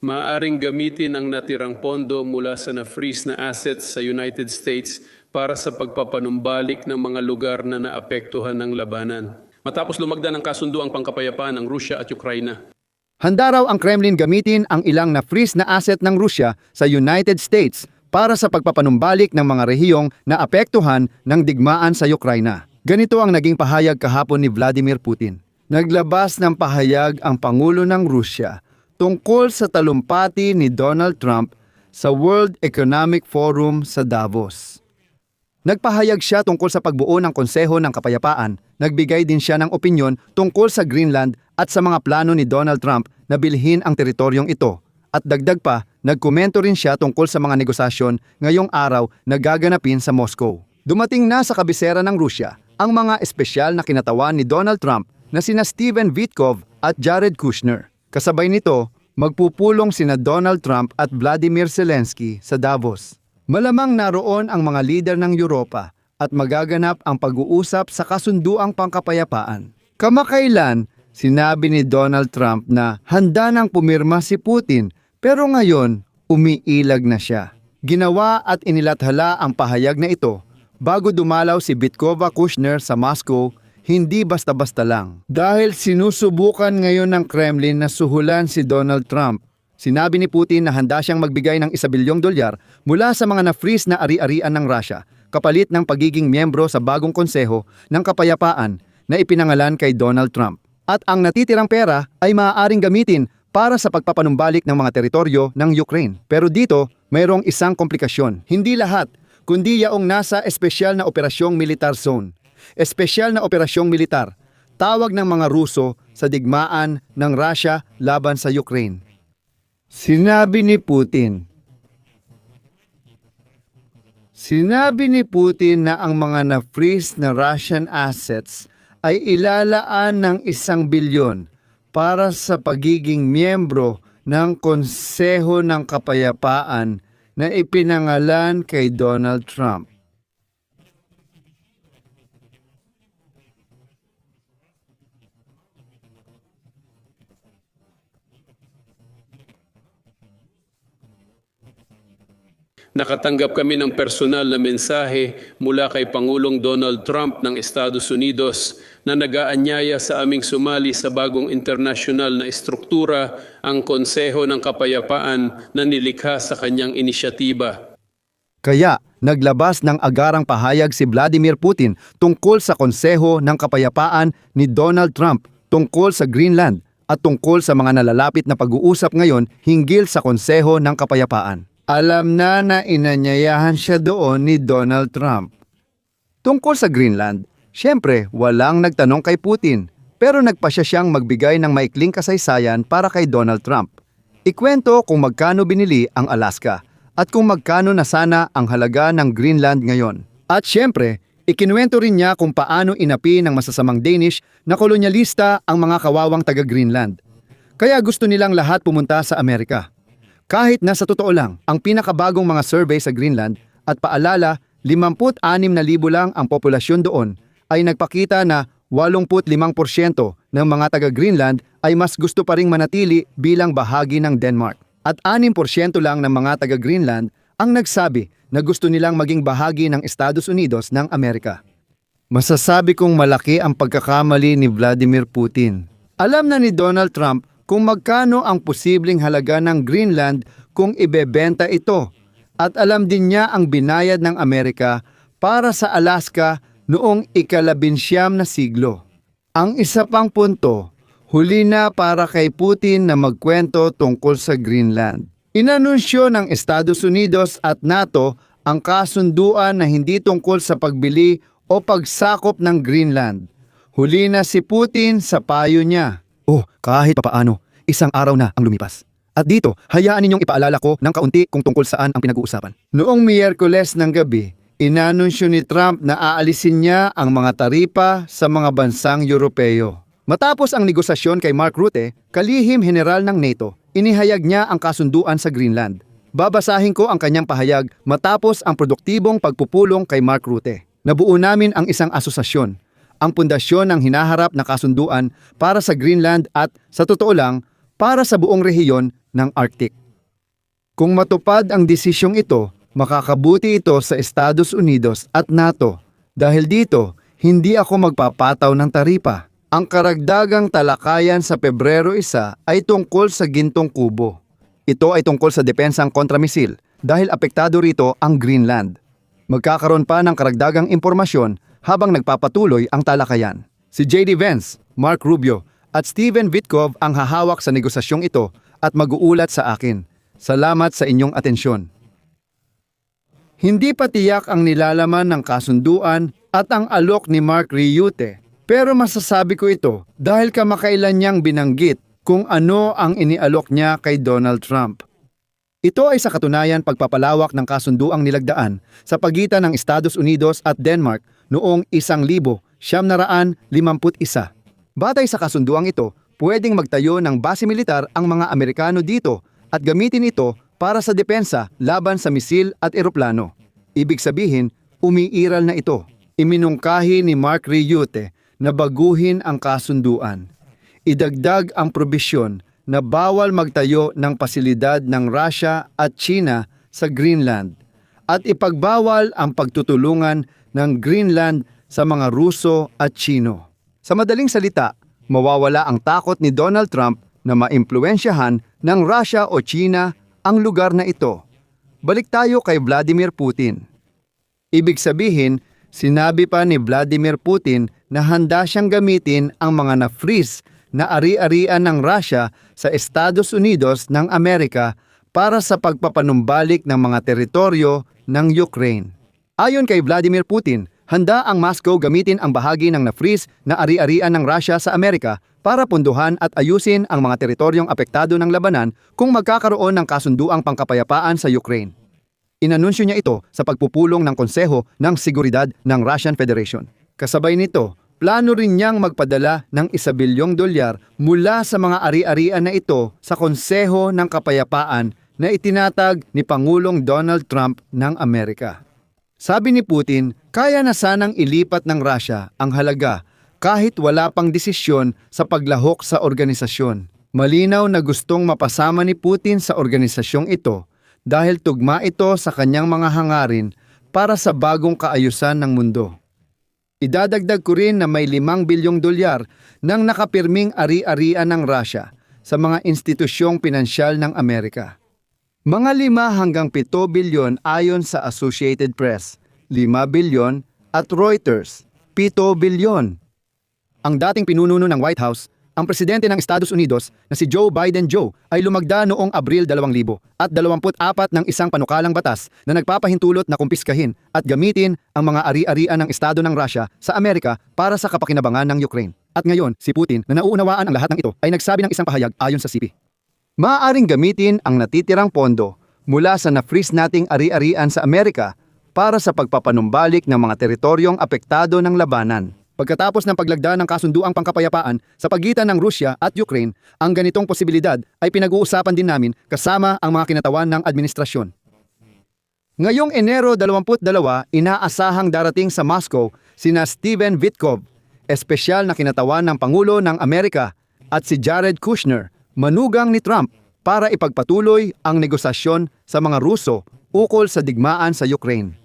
maaaring gamitin ang natirang pondo mula sa na-freeze na assets sa United States para sa pagpapanumbalik ng mga lugar na naapektuhan ng labanan. Matapos lumagda ng kasunduang pangkapayapaan ng Rusya at Ukraina. Handa raw ang Kremlin gamitin ang ilang na-freeze na asset ng Rusya sa United States para sa pagpapanumbalik ng mga rehiyong naapektuhan ng digmaan sa Ukraina. Ganito ang naging pahayag kahapon ni Vladimir Putin. Naglabas ng pahayag ang Pangulo ng Rusya tungkol sa talumpati ni Donald Trump sa World Economic Forum sa Davos. Nagpahayag siya tungkol sa pagbuo ng Konseho ng Kapayapaan. Nagbigay din siya ng opinyon tungkol sa Greenland at sa mga plano ni Donald Trump na bilhin ang teritoryong ito. At dagdag pa, nagkomento rin siya tungkol sa mga negosasyon ngayong araw na gaganapin sa Moscow. Dumating na sa kabisera ng Rusya ang mga espesyal na kinatawan ni Donald Trump na sina Steven Witkoff at Jared Kushner. Kasabay nito, magpupulong sina Donald Trump at Vladimir Zelensky sa Davos. Malamang naroon ang mga lider ng Europa at magaganap ang pag-uusap sa kasunduang pangkapayapaan. Kamakailan, sinabi ni Donald Trump na handa nang pumirma si Putin pero ngayon umiilag na siya. Ginawa at inilathala ang pahayag na ito bago dumalaw si Bitkova Kushner sa Moscow, hindi basta-basta lang. Dahil sinusubukan ngayon ng Kremlin na suhulan si Donald Trump. Sinabi ni Putin na handa siyang magbigay ng $1 bilyong mula sa mga na-freeze na ari-arian ng Russia kapalit ng pagiging miyembro sa bagong konseho ng kapayapaan na ipinangalan kay Donald Trump. At ang natitirang pera ay maaaring gamitin para sa pagpapanumbalik ng mga teritoryo ng Ukraine. Pero dito, mayroong isang komplikasyon. Hindi lahat, kundi yaong nasa espesyal na operasyong militar zone. Espesyal na operasyong militar, tawag ng mga Ruso sa digmaan ng Russia laban sa Ukraine. Sinabi ni Putin na ang mga na-freeze na Russian assets ay ilalaan ng $1 bilyon para sa pagiging miyembro ng Konseho ng Kapayapaan na ipinangalan kay Donald Trump. Nakatanggap kami ng personal na mensahe mula kay Pangulong Donald Trump ng Estados Unidos na nag-aanyaya sa aming sumali sa bagong internasyonal na estruktura, ang Konseho ng Kapayapaan na nilikha sa kanyang inisyatiba. Kaya naglabas ng agarang pahayag si Vladimir Putin tungkol sa Konseho ng Kapayapaan ni Donald Trump, tungkol sa Greenland at tungkol sa mga nalalapit na pag-uusap ngayon hinggil sa Konseho ng Kapayapaan. Alam na inanyayahan siya doon ni Donald Trump. Tungkol sa Greenland, siyempre walang nagtanong kay Putin, pero nagpasya siyang magbigay ng maikling kasaysayan para kay Donald Trump. Ikwento kung magkano binili ang Alaska at kung magkano na sana ang halaga ng Greenland ngayon. At siyempre, ikinuwento rin niya kung paano inapi ng masasamang Danish na kolonyalista ang mga kawawang taga-Greenland. Kaya gusto nilang lahat pumunta sa Amerika. Kahit na sa totoo lang, ang pinakabagong mga survey sa Greenland at paalala, 56,000 lang ang populasyon doon ay nagpakita na 85% ng mga taga-Greenland ay mas gusto pa ring manatili bilang bahagi ng Denmark. At 6% lang ng mga taga-Greenland ang nagsabi na gusto nilang maging bahagi ng Estados Unidos ng Amerika. Masasabi kong malaki ang pagkakamali ni Vladimir Putin. Alam na ni Donald Trump kung magkano ang posibleng halaga ng Greenland kung ibebenta ito. At alam din niya ang binayad ng Amerika para sa Alaska noong ika-19 na siglo. Ang isa pang punto, huli na para kay Putin na magkwento tungkol sa Greenland. Inanunsyo ng Estados Unidos at NATO ang kasunduan na hindi tungkol sa pagbili o pagsakop ng Greenland. Huli na si Putin sa payo niya. Oh, kahit papaano, isang araw na ang lumipas. At dito, hayaan ninyong ipaalala ko ng kaunti kung tungkol saan ang pinag-uusapan. Noong Miyerkules ng gabi, inanunsyo ni Trump na aalisin niya ang mga taripa sa mga bansang Europeo. Matapos ang negosasyon kay Mark Rutte, kalihim general ng NATO, inihayag niya ang kasunduan sa Greenland. Babasahin ko ang kanyang pahayag matapos ang produktibong pagpupulong kay Mark Rutte. Nabuo namin ang isang asosasyon, ang pundasyon ng hinaharap na kasunduan para sa Greenland at, sa totoo lang, para sa buong rehiyon ng Arctic. Kung matupad ang desisyong ito, makakabuti ito sa Estados Unidos at NATO. Dahil dito, hindi ako magpapataw ng taripa. Ang karagdagang talakayan sa Pebrero 1 ay tungkol sa gintong kubo. Ito ay tungkol sa depensang kontramisil dahil apektado rito ang Greenland. Magkakaroon pa ng karagdagang impormasyon habang nagpapatuloy ang talakayan. Si J.D. Vance, Mark Rubio at Steven Witkoff ang hahawak sa negosasyong ito at mag-uulat sa akin. Salamat sa inyong atensyon. Hindi pa tiyak ang nilalaman ng kasunduan at ang alok ni Mark Ryute, pero masasabi ko ito dahil kamakailan niyang binanggit kung ano ang inialok niya kay Donald Trump. Ito ay sa katunayan pagpapalawak ng kasunduang nilagdaan sa pagitan ng Estados Unidos at Denmark noong 1951. Batay sa kasunduang ito, pwedeng magtayo ng base militar ang mga Amerikano dito at gamitin ito para sa depensa laban sa misil at eroplano. Ibig sabihin, umiiral na ito. Iminungkahi ni Mark Ryute na baguhin ang kasunduan. Idagdag ang probisyon na bawal magtayo ng pasilidad ng Russia at China sa Greenland at ipagbawal ang pagtutulungan ng Greenland sa mga Ruso at Chino. Sa madaling salita, mawawala ang takot ni Donald Trump na maimpluwensyahan ng Russia o China ang lugar na ito. Balik tayo kay Vladimir Putin. Ibig sabihin, sinabi pa ni Vladimir Putin na handa siyang gamitin ang mga na-freeze na ari-arian ng Russia sa Estados Unidos ng Amerika para sa pagpapanumbalik ng mga teritoryo ng Ukraine. Ayon kay Vladimir Putin, handa ang Moscow gamitin ang bahagi ng na-freeze na ari-arian ng Russia sa Amerika para punduhan at ayusin ang mga teritoryong apektado ng labanan kung magkakaroon ng kasunduang pangkapayapaan sa Ukraine. Inanunsyo niya ito sa pagpupulong ng Konseho ng Seguridad ng Russian Federation. Kasabay nito, plano rin niyang magpadala ng $1 bilyong mula sa mga ari-arian na ito sa Konseho ng Kapayapaan na itinatag ni Pangulong Donald Trump ng Amerika. Sabi ni Putin, kaya na sanang ilipat ng Russia ang halaga kahit wala pang desisyon sa paglahok sa organisasyon. Malinaw na gustong mapasama ni Putin sa organisasyong ito dahil tugma ito sa kanyang mga hangarin para sa bagong kaayusan ng mundo. Idadagdag ko rin na may $5 bilyong nang nakapirming ari-arian ng Russia sa mga institusyong pinansyal ng Amerika. Mga 5 hanggang 7 bilyon ayon sa Associated Press, 5 bilyon at Reuters, 7 bilyon. Ang dating pinununo ng White House, ang presidente ng Estados Unidos na si Joe Biden ay lumagda noong Abril 2024 ng isang panukalang batas na nagpapahintulot na kumpiskahin at gamitin ang mga ari-arian ng Estado ng Russia sa Amerika para sa kapakinabangan ng Ukraine. At ngayon, si Putin na nauunawaan ang lahat ng ito ay nagsabi ng isang pahayag ayon sa CP. Maaaring gamitin ang natitirang pondo mula sa na-freeze nating ari-arian sa Amerika para sa pagpapanumbalik ng mga teritoryong apektado ng labanan. Pagkatapos ng paglagda ng kasunduang pangkapayapaan sa pagitan ng Rusya at Ukraine, ang ganitong posibilidad ay pinag-uusapan din namin kasama ang mga kinatawan ng administrasyon. Ngayong Enero 22, inaasahang darating sa Moscow sina Steven Witkoff, espesyal na kinatawan ng Pangulo ng Amerika, at si Jared Kushner, manugang ni Trump, para ipagpatuloy ang negosasyon sa mga Ruso ukol sa digmaan sa Ukraine.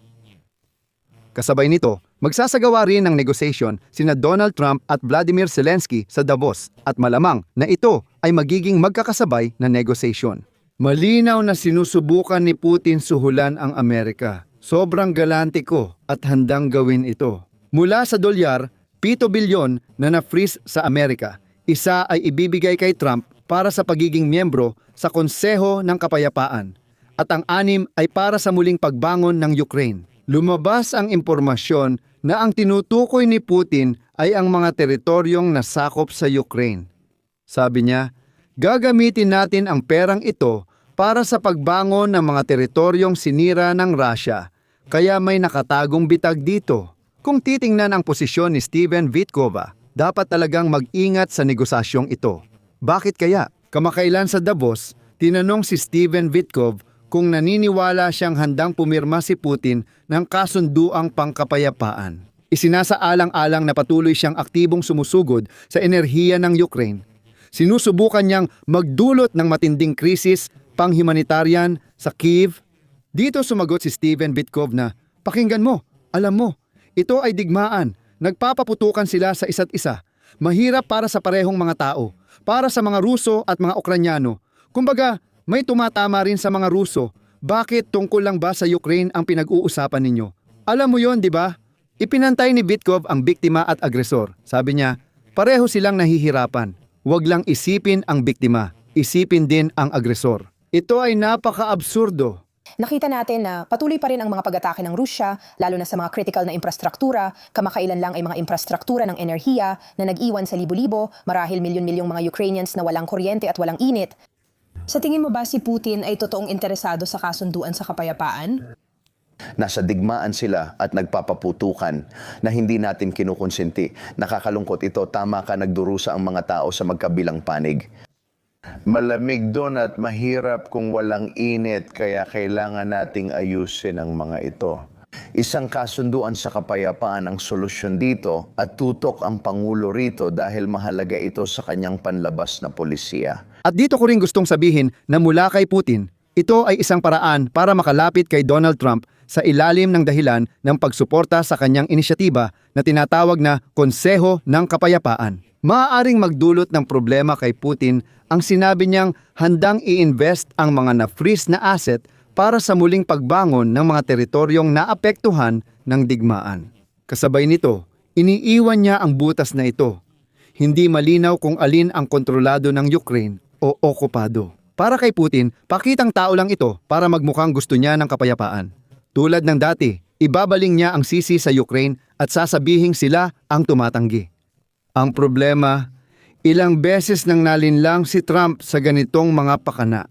Kasabay nito, magsasagawa rin ng negosasyon sina Donald Trump at Vladimir Zelensky sa Davos at malamang na ito ay magiging magkakasabay na negosasyon. Malinaw na sinusubukan ni Putin suhulan ang Amerika. Sobrang galante ko at handang gawin ito. Mula sa $7 bilyon na na-freeze sa Amerika, isa ay ibibigay kay Trump para sa pagiging miyembro sa Konseho ng Kapayapaan at ang 6 ay para sa muling pagbangon ng Ukraine. Lumabas ang impormasyon na ang tinutukoy ni Putin ay ang mga teritoryong nasakop sa Ukraine. Sabi niya, gagamitin natin ang perang ito para sa pagbangon ng mga teritoryong sinira ng Russia, kaya may nakatagong bitag dito. Kung titingnan ang posisyon ni Steven Witkoff, dapat talagang mag-ingat sa negosasyong ito. Bakit kaya? Kamakailan sa Davos, tinanong si Steven Witkoff kung naniniwala siyang handang pumirma si Putin ng kasunduang pangkapayapaan. Isinasaalang-alang na patuloy siyang aktibong sumusugod sa enerhiya ng Ukraine. Sinusubukan niyang magdulot ng matinding krisis pang-humanitarian sa Kyiv. Dito sumagot si Steven Bitkov na, pakinggan mo, alam mo, ito ay digmaan. Nagpapaputukan sila sa isa't isa. Mahirap para sa parehong mga tao, para sa mga Ruso at mga Ukranyano. Kumbaga, may tumatama rin sa mga Ruso. Bakit tungkol lang ba sa Ukraine ang pinag-uusapan ninyo? Alam mo yon, di ba? Ipinantay ni Bitkov ang biktima at agresor. Sabi niya, pareho silang nahihirapan. Huwag lang isipin ang biktima, isipin din ang agresor. Ito ay napaka-absurdo. Nakita natin na patuloy pa rin ang mga pag-atake ng Rusya, lalo na sa mga critical na infrastruktura. Kamakailan lang ay mga infrastruktura ng enerhiya na nag-iwan sa libo-libo, marahil milyon-milyong mga Ukrainians na walang kuryente at walang init. Sa tingin mo ba si Putin ay totoong interesado sa kasunduan sa kapayapaan? Nasa digmaan sila at nagpapaputukan na hindi natin kinukonsenti. Nakakalungkot ito, tama ka, nagdurusa ang mga tao sa magkabilang panig. Malamig doon at mahirap kung walang init, kaya kailangan nating ayusin ang mga ito. Isang kasunduan sa kapayapaan ang solusyon dito at tutok ang Pangulo rito dahil mahalaga ito sa kanyang panlabas na polisiya. At dito ko rin gustong sabihin na mula kay Putin, ito ay isang paraan para makalapit kay Donald Trump sa ilalim ng dahilan ng pagsuporta sa kanyang inisyatiba na tinatawag na Konseho ng Kapayapaan. Maaaring magdulot ng problema kay Putin ang sinabi niyang handang i-invest ang mga na-freeze na asset para sa muling pagbangon ng mga teritoryong naapektuhan ng digmaan. Kasabay nito, iniiwan niya ang butas na ito. Hindi malinaw kung alin ang kontrolado ng Ukraine o okupado. Para kay Putin, pakitang tao lang ito para magmukhang gusto niya ng kapayapaan. Tulad ng dati, ibabaling niya ang sisi sa Ukraine at sasabihing sila ang tumatanggi. Ang problema, ilang beses nang nalinlang si Trump sa ganitong mga pakana.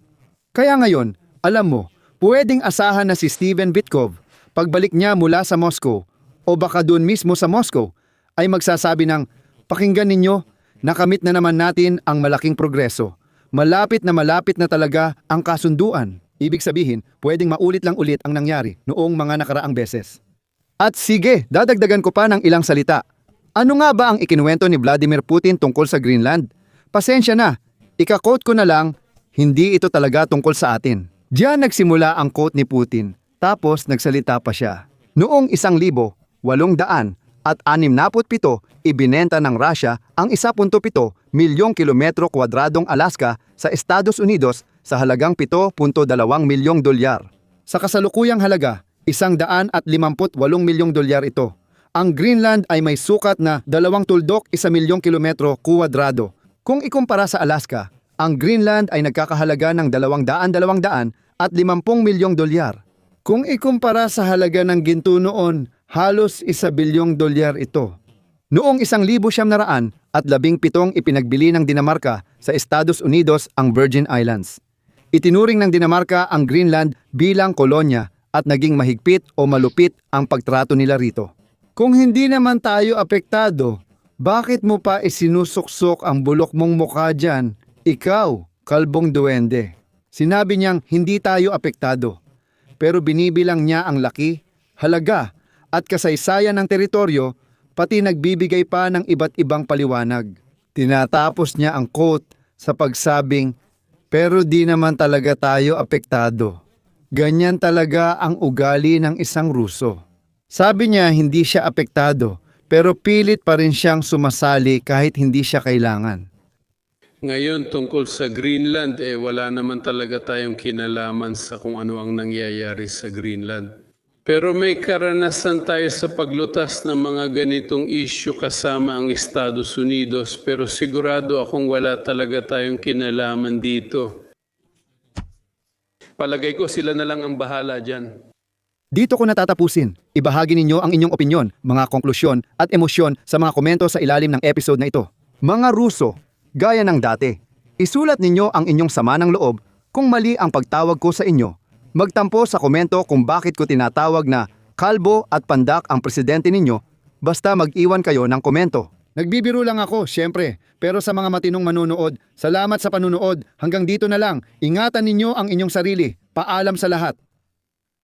Kaya ngayon, alam mo, pwedeng asahan na si Steven Bitkov, pagbalik niya mula sa Moscow o baka doon mismo sa Moscow, ay magsasabi ng, pakinggan ninyo, nakamit na naman natin ang malaking progreso. Malapit na talaga ang kasunduan. Ibig sabihin, pwedeng maulit lang ulit ang nangyari noong mga nakaraang beses. At sige, dadagdagan ko pa ng ilang salita. Ano nga ba ang ikinuwento ni Vladimir Putin tungkol sa Greenland? Pasensya na, ika-quote ko na lang, hindi ito talaga tungkol sa atin. Diyan nagsimula ang quote ni Putin, tapos nagsalita pa siya. Noong 1867, ibinenta ng Russia ang 1.7 milyong kilometro kwadradong Alaska sa Estados Unidos sa halagang $7.2 milyong. Sa kasalukuyang halaga, $158 milyong ito. Ang Greenland ay may sukat na 2.1 milyong kilometro kuwadrado. Kung ikumpara sa Alaska, ang Greenland ay nagkakahalaga ng $200 at $50 milyong. Kung ikumpara sa halaga ng ginto noon, halos $1 bilyong ito. Noong 1917 ipinagbili ng Dinamarka sa Estados Unidos ang Virgin Islands. Itinuring ng Dinamarka ang Greenland bilang kolonya at naging mahigpit o malupit ang pagtrato nila rito. Kung hindi naman tayo apektado, bakit mo pa isinusuksok ang bulok mong mukha dyan? Ikaw, kalbong duwende. Sinabi niyang hindi tayo apektado, pero binibilang niya ang laki, halaga, at kasaysayan ng teritoryo, pati nagbibigay pa ng iba't ibang paliwanag. Tinatapos niya ang quote sa pagsabing, pero di naman talaga tayo apektado. Ganyan talaga ang ugali ng isang Ruso. Sabi niya hindi siya apektado, pero pilit pa rin siyang sumasali kahit hindi siya kailangan. Ngayon tungkol sa Greenland, wala naman talaga tayong kinalaman sa kung ano ang nangyayari sa Greenland. Pero may karanasan tayo sa paglutas ng mga ganitong issue kasama ang Estados Unidos, pero sigurado akong wala talaga tayong kinalaman dito. Palagay ko sila na lang ang bahala dyan. Dito ko natatapusin. Ibahagi ninyo ang inyong opinyon, mga konklusyon at emosyon sa mga komento sa ilalim ng episode na ito. Mga Ruso, gaya ng dati, isulat ninyo ang inyong sama ng loob kung mali ang pagtawag ko sa inyo. Magtampo sa komento kung bakit ko tinatawag na kalbo at pandak ang presidente ninyo, basta mag-iwan kayo ng komento. Nagbibiro lang ako, syempre, pero sa mga matinong manunood, salamat sa panunood. Hanggang dito na lang. Ingatan ninyo ang inyong sarili. Paalam sa lahat.